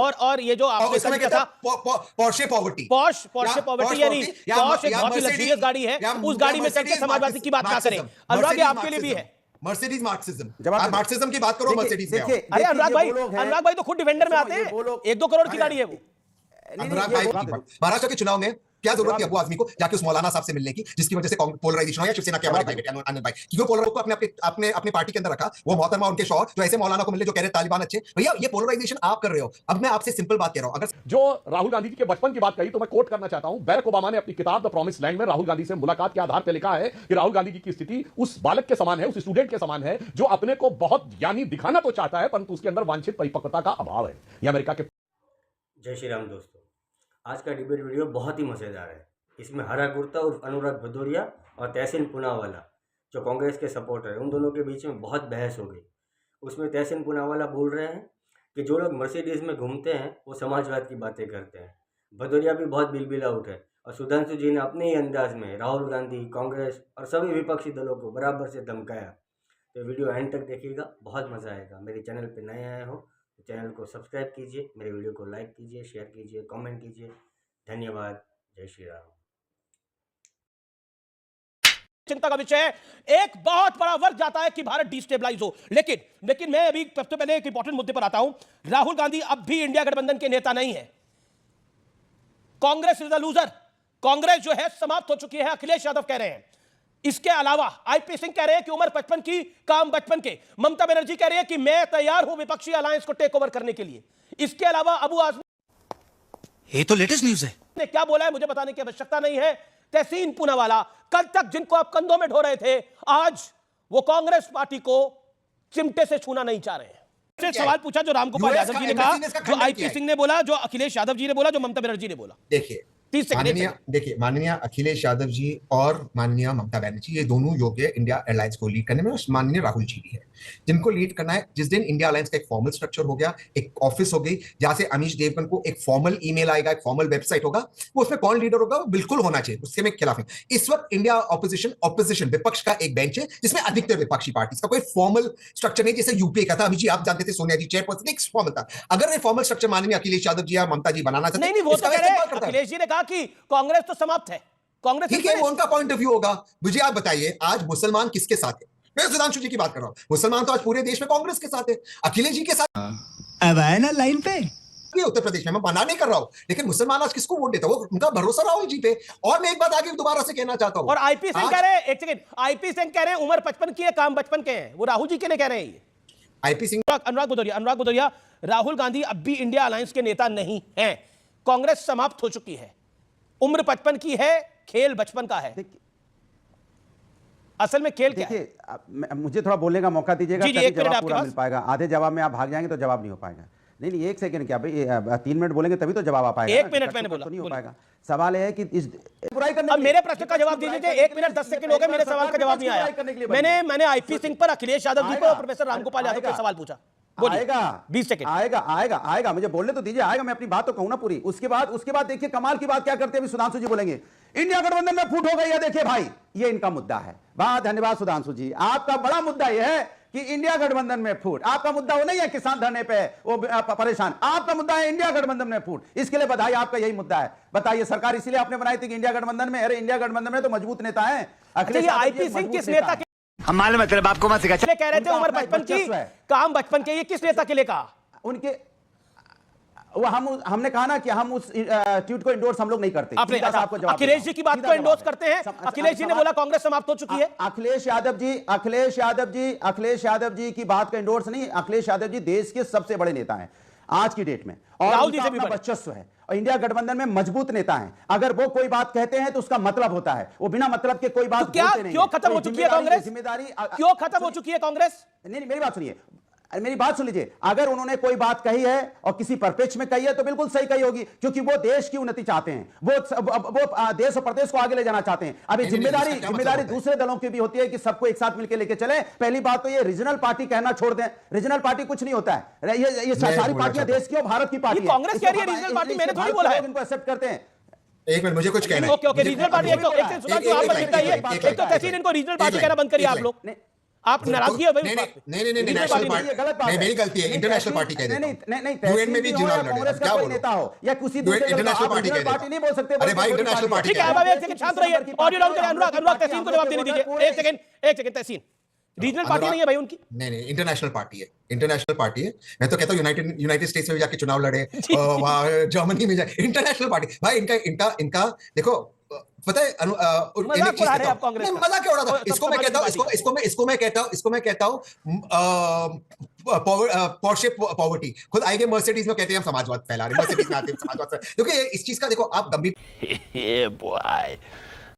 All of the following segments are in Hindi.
और ये जो आपने कहा था पोर्शे पॉवर्टी, पॉवर्टी यानी पॉश एक बहुत ही लग्जरियस गाड़ी है, उस गाड़ी में चल के समाजवादी की बात ना करें। अनुराग ये आपके लिए भी है मर्सिडीज मार्क्सिज्म। आप मार्क्सिज्म की बात करो, मर्सिडीज में अरे अनुराग भाई तो खुद डिफेंडर में आते हैं, 1-2 करोड़ की गाड़ी है वो। अनुराग भाई महाराष्ट्र के चुनाव में क्या जरूरत थी अबू आजमी को जाके उस मौलाना साहब से मिलने की, जिसकी वजह से पोलराइजेशन हो या शिवसेना के हमारे भाई बेटे आनंद भाई, क्योंकि पोलर को अपने पार्टी के अंदर रखा, वो मोहतरमा उनके शौहर जो ऐसे मौलाना को मिले जो कह रहे तालिबान अच्छे। भैया ये पोलराइजेशन आप कर रहे हो। अब मैं आपसे सिंपल बात कह रहा हूं, अगर जो राहुल गांधी जी के बचपन की बात कही तो मैं कोट करना चाहता हूं। बैरक ओबामा ने अपनी किताब द प्रॉमिस लैंड में राहुल गांधी से मुलाकात के आधार पर लिखा है कि राहुल गांधी जी की स्थिति उस बालक के समान है, उस स्टूडेंट के समान है जो अपने को बहुत ज्ञानी दिखाना तो चाहता है परंतु उसके अंदर वांछित परिपक्वता का अभाव है। ये अमेरिका के। जय श्री राम दोस्तों, आज का डिबेट वीडियो बहुत ही मज़ेदार है। इसमें हरा कुर्ता उर्फ अनुराग भदौरिया और तहसीन पूनावाला जो कांग्रेस के सपोर्टर है, उन दोनों के बीच में बहुत बहस हो गई। उसमें तहसीन पूनावाला बोल रहे हैं कि जो लोग मर्सिडीज़ में घूमते हैं वो समाजवाद की बातें करते हैं। भदौरिया भी बहुत बिलबिला उठे और सुधांशु जी ने अपने ही अंदाज में राहुल गांधी, कांग्रेस और सभी विपक्षी दलों को बराबर से धमकाया। तो वीडियो एंड तक देखिएगा, बहुत मज़ा आएगा। मेरे चैनल पर नए आए हो तो चैनल को सब्सक्राइब कीजिए, मेरे वीडियो को लाइक कीजिए, शेयर कीजिए, कमेंट कीजिए। धन्यवाद। जय श्री राम। चिंता का विषय है। एक बहुत बड़ा वर्ग जाता है कि भारत डिस्टेबलाइज हो, लेकिन मैं अभी सबसे पहले एक इंपॉर्टेंट मुद्दे पर आता हूं। राहुल गांधी अब भी इंडिया गठबंधन के नेता नहीं है। Congress is the loser. Congress जो है समाप्त हो चुकी है, अखिलेश यादव कह रहे हैं। इसके अलावा आईपी सिंह कह रहे हैं कि उम्र 55 की, काम बचपन के। ममता बनर्जी कह रही है कि मैं तैयार हूं विपक्षी अलायंस को टेक ओवर करने के लिए। इसके अलावा अबू आजमी, ये तो लेटेस्ट न्यूज है, ने क्या बोला है मुझे बताने की आवश्यकता नहीं है। तहसीन पूनावाला, कल तक जिनको आप कंधों में ढो रहे थे, आज वो कांग्रेस पार्टी को चिमटे से छूना नहीं चाह रहे हैं। सवाल पूछा जो रामगोपाल यादव जी ने कहा, जो आईपी सिंह ने बोला, जो अखिलेश यादव जी ने बोला, जो ममता बनर्जी ने बोला। देखिए माननीय अखिलेश यादव जी और माननीय ममता बनर्जी ये दोनों योग्य इंडिया अलायंस को लीड करने में। माननीय राहुल जी भी है जिनको लीड करना है। जिस दिन इंडिया अलायंस का एक फॉर्मल स्ट्रक्चर हो गया, एक ऑफिस हो गई जहां से अमीश देवगन को एक फॉर्मल ईमेल आएगा, एक फॉर्मल वेबसाइट होगा, वो उसमें कौन लीडर होगा वो बिल्कुल होना चाहिए, उसके मैं खिलाफ हूं। इस वक्त इंडिया ऑपोजिशन विपक्ष का एक बेंच है जिसमें अधिकतर विपक्षी पार्टी का कोई फॉर्मल स्ट्रक्चर नहीं। जैसे यूपीए का था, अमित जी आप जानते थे, सोनिया जी चेयरपर्सन, एक फॉर्मल था। अगर ये फॉर्मल स्ट्रक्चर माननीय अखिलेश यादव जी या ममता जी बनाना चाहते नहीं, वो तो कह रहे हैं, अखिलेश जी ने कहा कि कांग्रेस तो समाप्त है। कांग्रेस ठीक है, वो उनका पॉइंट ऑफ व्यू होगा। मुझे आप बताइए आज मुसलमान किसके साथ है? मैं सुधांशु जी की बात कर रहा हूं। मुसलमान तो आज पूरे देश में कांग्रेस के साथ है, अखिलेश जी के साथ। अब आया ना लाइन पे। उत्तर प्रदेश में मैं मना नहीं कर रहा हूं, लेकिन मुसलमान आज किसको वोट देता है? वो उनका भरोसा राहुल जी पे। और मैं एक बात आगे दोबारा से कहना चाहता हूं, और आईपी सिंह कह रहे हैं, एक सेकंड, आईपी सिंह कह रहे हैं उम्र 55 की है, काम बचपन के हैं। वो राहुल जी के लिए कह रहे हैं। आईपी सिंह, अनुराग भदौरिया, राहुल गांधी अब भी इंडिया अलायंस के नेता नहीं है। कांग्रेस समाप्त हो चुकी है। उम्र 55 की है, खेल बचपन का है। असल में खेल क्या है? मुझे थोड़ा बोलने का मौका दीजिएगा, जवाब पूरा मिल पाएगा। आधे जवाब में आप भाग जाएंगे तो जवाब नहीं हो पाएगा। नहीं, एक सेकंड क्या भाई, 3 मिनट बोलेंगे तभी तो जवाब आ पाएगा। 1 मिनट मैंने बोला, तो नहीं हो पाएगा। सवाल है कि इस बुराई करने, अब मेरे प्रश्न का जवाब दीजिए। 1 मिनट 10 सेकंड हो गए, मेरे सवाल का जवाब नहीं आया। मैंने आईपी सिंह पर, अखिलेश यादव जी पर और प्रोफेसर रामगोपाल यादव पर सवाल पूछा। आएगा 20 सेकंड, आएगा, मुझे बोलने तो दीजिए। आएगा, मैं अपनी बात तो कहूं ना पूरी। उसके बाद देखिए कमाल की बात क्या करते हैं। अभी सुधांशु जी बोलेंगे इंडिया गठबंधन में फूट हो गई है। देखिए भाई, ये इनका मुद्दा है। बहुत धन्यवाद सुधांशु जी, आपका बड़ा मुद्दा यह है कि इंडिया गठबंधन में फूट। आपका मुद्दा वो नहीं है किसान धरने पे वो परेशान, आपका मुद्दा है इंडिया गठबंधन में फूट। इसके लिए बधाई, आपका यही मुद्दा है। बताइए, सरकार इसीलिए आपने बनाई थी कि इंडिया गठबंधन में, अरे इंडिया गठबंधन में तो मजबूत नेता है। अखिलेश आईपी सिंह किस नेता के हम मालूम मतलब आपको मत सिखा, कह रहे थे उम्र 55 की, काम बचपन के, ये किस नेता के लिए कहा? उनके वो हमने कहा ना कि हम उस ट्वीट को इंडोर्स हम लोग नहीं करते। अखिलेश जी की बात को इंडोर्स करते हैं। अखिलेश जी ने बोला कांग्रेस समाप्त हो चुकी है। अखिलेश यादव जी की बात का इंडोर्स नहीं। अखिलेश यादव जी देश के सबसे बड़े नेता हैं आज की डेट में, और राहुल जी से भी वर्चस्व है, और इंडिया गठबंधन में मजबूत नेता हैं। अगर वो कोई बात कहते हैं तो उसका मतलब होता है, वो बिना मतलब के कोई बात बोलते नहीं। क्यों खत्म हो चुकी है कांग्रेस? जिम्मेदारी क्यों खत्म हो चुकी है कांग्रेस? नहीं, मेरी बात सुनिए, मेरी बात सुन लीजिए। अगर उन्होंने कोई बात कही है और किसी परिप्रेक्ष्य में कही है तो बिल्कुल सही कही होगी, क्योंकि वो देश की उन्नति चाहते हैं, वो देश और प्रदेश को आगे ले जाना चाहते हैं। अभी जिम्मेदारी दूसरे दलों की भी होती है कि सबको एक साथ मिलकर लेके चले। पहली बात तो ये रीजनल पार्टी कहना छोड़ दें। रीजनल पार्टी कुछ नहीं होता है। ये सारी पार्टियां देश की और भारत की पार्टी है। कांग्रेस कह रही है रीजनल पार्टी, मैंने थोड़ी बोला है। इनको एक्सेप्ट करते हैं। एक मिनट, मुझे कुछ कहना है। ओके, रीजनल पार्टी, एक तो तहसीन इनको रीजनल पार्टी कहना बंद करिए आप लोग। आप नाराजगी है भाई नहीं उस बात पे? नहीं नहीं नहीं रीजनल नेशनल पार्टी ये गलत बात पार्टी है। मेरी गलती है, नहीं, इंटरनेशनल तहसीन- पार्टी कह देता नहीं, हूं। नहीं, नहीं, यूएन में भी तहसीन चुनाव हो या लड़े, कांग्रेस का क्या कोई बोलूं? नेता हो या किसी दूसरे दल का, इंटरनेशनल आप पार्टी रीजनल कह देता पार्टी नहीं बोल सकते। अरे भाई, बल्कि इंटरनेशनल छोटी पार्टी ठीक है, कह अब आप देता एक सेकंड शांत रहिए, ऑडियो डाउन करें। अनुराग तहसीन को जवाब देने दीजिए। एक सेकंड तहसीन, रीजनल पार्टी नहीं है भाई उनकी? नहीं नहीं इंटरनेशनल पार्टी है, इंटरनेशनल पार्टी है। मैं तो कहता हूँ यूनाइटेड स्टेट्स में भी जाके चुनाव लड़े, वहाँ जर्मनी में जाए, इंटरनेशनल पार्टी भाई। इनका देखो पता है मजाक उड़ा रहे हैं आप कांग्रेस का। मजाक क्यों उड़ाता? सब इसको मैं समाजवादी कहता हूँ, पार्टी। इसको मैं कहता हूँ पॉर्शे पॉवर्टी। खुद आएंगे मर्सिडीज में कहते हैं हम समाजवाद फैला रहे हैं, मर्सिडीज में आते हैं समाजवाद फैला। क्योंकि इस चीज का देखो आप गंभीर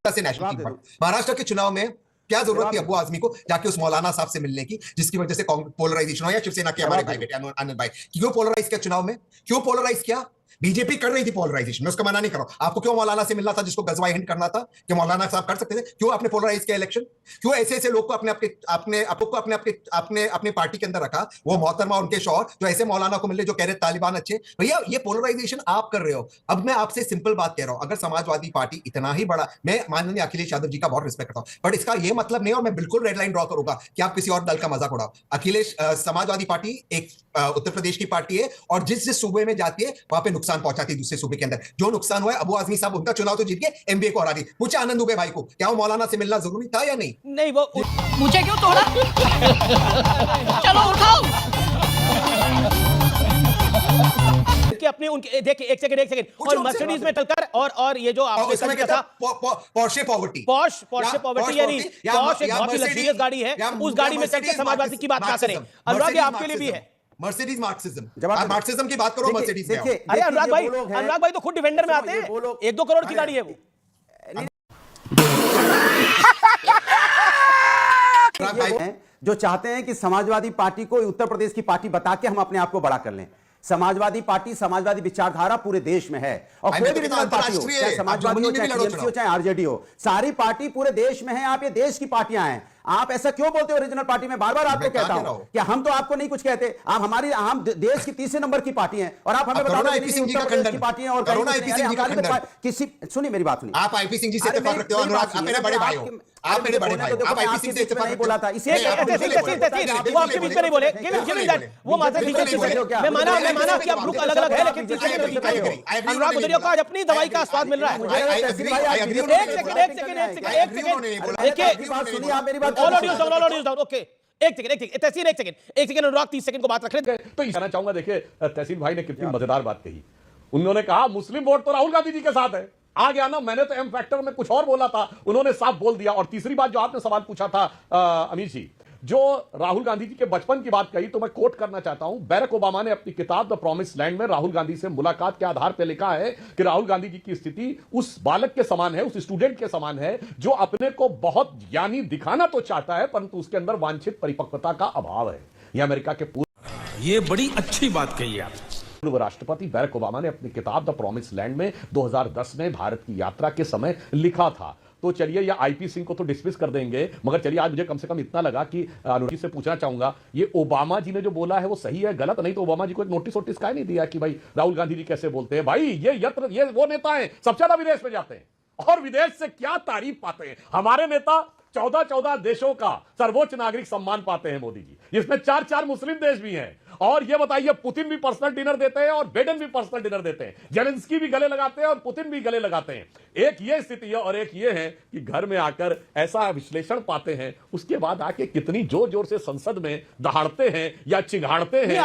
से नेशनल टीम पर महाराष्ट्र के चुनाव में क्या जरूरत थी अब्बू आजमी को जाके उस मौलाना साहब से मिलने की, जिसकी वजह से पोलराइजेशन हो, या शिवसेना के हमारे भाई बेटे आनंद भाई क्यों पोलराइज किया चुनाव में? क्यों पोलराइज किया? बीजेपी कर रही थी पोलराइजेशन, मैं उसका मना नहीं कर रहा हूं। आपको क्यों मौलाना से मिलना था जिसको गजवाई हिंद करना था कि मौलाना साहब कर सकते थे? क्यों आपने पोलराइज किया इलेक्शन? क्यों ऐसे ऐसे लोग को अपने पार्टी के अंदर रखा? वो मोहतरमा उनके शौहर जो ऐसे मौलाना को मिले जो कह रहे तालिबान अच्छे। भैया ये पोलराइजेशन आप कर रहे हो। अब मैं आपसे सिंपल बात कह रहा हूं, अगर समाजवादी पार्टी इतना ही बड़ा, मैं माननीय अखिलेश यादव जी का बहुत रिस्पेक्ट करता हूं, बट इसका ये मतलब नहीं, और मैं बिल्कुल रेड लाइन ड्रॉ करूंगा कि आप किसी और दल का मजाक उड़ाओ। अखिलेश समाजवादी पार्टी एक उत्तर प्रदेश की पार्टी है, और जिस जिस सूबे में जाती है वहां पे नुकसान पहुंचाती है दूसरे सूबे के अंदर। जो नुकसान हुआ है, अबू आजमी साहब उनका चुनाव तो जीत गए, एमबीए को हरा दी। पूछा आनंद दुबे भाई को क्या वो मौलाना से मिलना जरूरी था या नहीं? नहीं वो मुझे क्यों तोड़ा? चलो उठाओ। कि अपने उनके देखिए एक सेकंड और मर्सिडीज में चलकर और ये जो और आपने उसमें कहा कहता था पोर्शे पॉवर्टी, पॉश पॉवर्टी यानी पॉश एक बहुत ही लग्जरियस गाड़ी है, उस गाड़ी में चलकर समाजवादी की बात ना करें। अनुराग ये आपके लिए भी है। मर्सिडीज मार्क्सिज्म, जवाब आप मार्क्सिज्म की बात करो, मर्सिडीज में आओ। अरे अनुराग भाई तो खुद डिफेंडर में आते हैं, 1-2 करोड़ की गाड़ी है वो। जो चाहते हैं कि समाजवादी पार्टी को उत्तर प्रदेश की पार्टी बता के हम अपने आप को बड़ा कर लें। समाजवादी पार्टी, समाजवादी विचारधारा पूरे देश में है, और कोई भी रीजनल पार्टी हो, चाहे समाजवादी हो, चाहे टीएमसी हो, चाहे आरजेडी हो, सारी पार्टी पूरे देश में है। आप ये देश की पार्टियां हैं। आप ऐसा क्यों बोलते हो रीजनल पार्टी में? बार बार आपको कहता हूं कि हम तो आपको नहीं कुछ कहते। आप हम देश की तीसरे नंबर की पार्टी हैं, और आप हमें बताओ की पार्टी है और किसी। सुनिए मेरी बात सुनिए। आप आईपी सिंह जी से इत्तेफाक रखते हो अनुराग, आप मेरे बड़े भाई हो, आप मेरे बड़े भाई हो, आप आईपी सिंह से इत्तेफाक नहीं बोला था रखते इसे। वो आपके बीच में नहीं बोले, वो मात्र मैं माना कि आप ग्रुप अलग अलग है, लेकिन अनुराग भदौरिया को आज अपनी दवाई का स्वाद मिल रहा है। एक सुनिए आप मेरी बात। All audios down. ओके एक सेकंड अनुराग 30 सेकंड को बात रख रहे। तो कहना चाहूंगा, देखिए तहसीन भाई ने कितनी मजेदार बात कही। उन्होंने कहा मुस्लिम वोट तो राहुल गांधी जी के साथ है। आ गया ना, मैंने तो एम फैक्टर में कुछ और बोला था, उन्होंने साफ बोल दिया। और तीसरी बात जो आपने सवाल पूछा था अमीर जी, जो राहुल गांधी जी के बचपन की बात कही, तो मैं कोट करना चाहता हूं। बैरक ओबामा ने अपनी किताब द प्रॉमिस लैंड में राहुल गांधी से मुलाकात के आधार पर लिखा है कि राहुल गांधी जी की स्थिति उस बालक के समान है, उस स्टूडेंट के समान है जो अपने को बहुत ज्ञानी दिखाना तो चाहता है, परंतु उसके अंदर वांछित परिपक्वता का अभाव है। यह अमेरिका के ये बड़ी अच्छी बात कही आप। पूर्व राष्ट्रपति बैरक ओबामा ने अपनी किताब द प्रॉमिस लैंड में 2010 में भारत की यात्रा के समय लिखा था। तो चलिए, या आईपी सिंह को तो डिसमिस कर देंगे, मगर चलिए आज मुझे कम से कम इतना लगा कि अनुराग से पूछना चाहूंगा, ये ओबामा जी ने जो बोला है वो सही है गलत? नहीं तो ओबामा जी को एक नोटिस का नहीं दिया कि भाई राहुल गांधी जी कैसे बोलते हैं? भाई ये वो नेता है सबसे ज्यादा विदेश में जाते हैं, और विदेश से क्या तारीफ पाते हैं। हमारे नेता 14 देशों का सर्वोच्च नागरिक सम्मान पाते हैं मोदी जी, जिसमें 4 मुस्लिम देश भी हैं। और ये बताइए, पुतिन भी पर्सनल डिनर देते हैं और बाइडेन भी पर्सनल डिनर देते हैं, जेलेंस्की भी गले लगाते हैं और पुतिन भी गले लगाते हैं। एक ये स्थिति है, और एक ये है कि घर में आकर ऐसा विश्लेषण पाते हैं, उसके बाद आके कितनी जोर जोर से संसद में दहाड़ते हैं या चिघाड़ते हैं।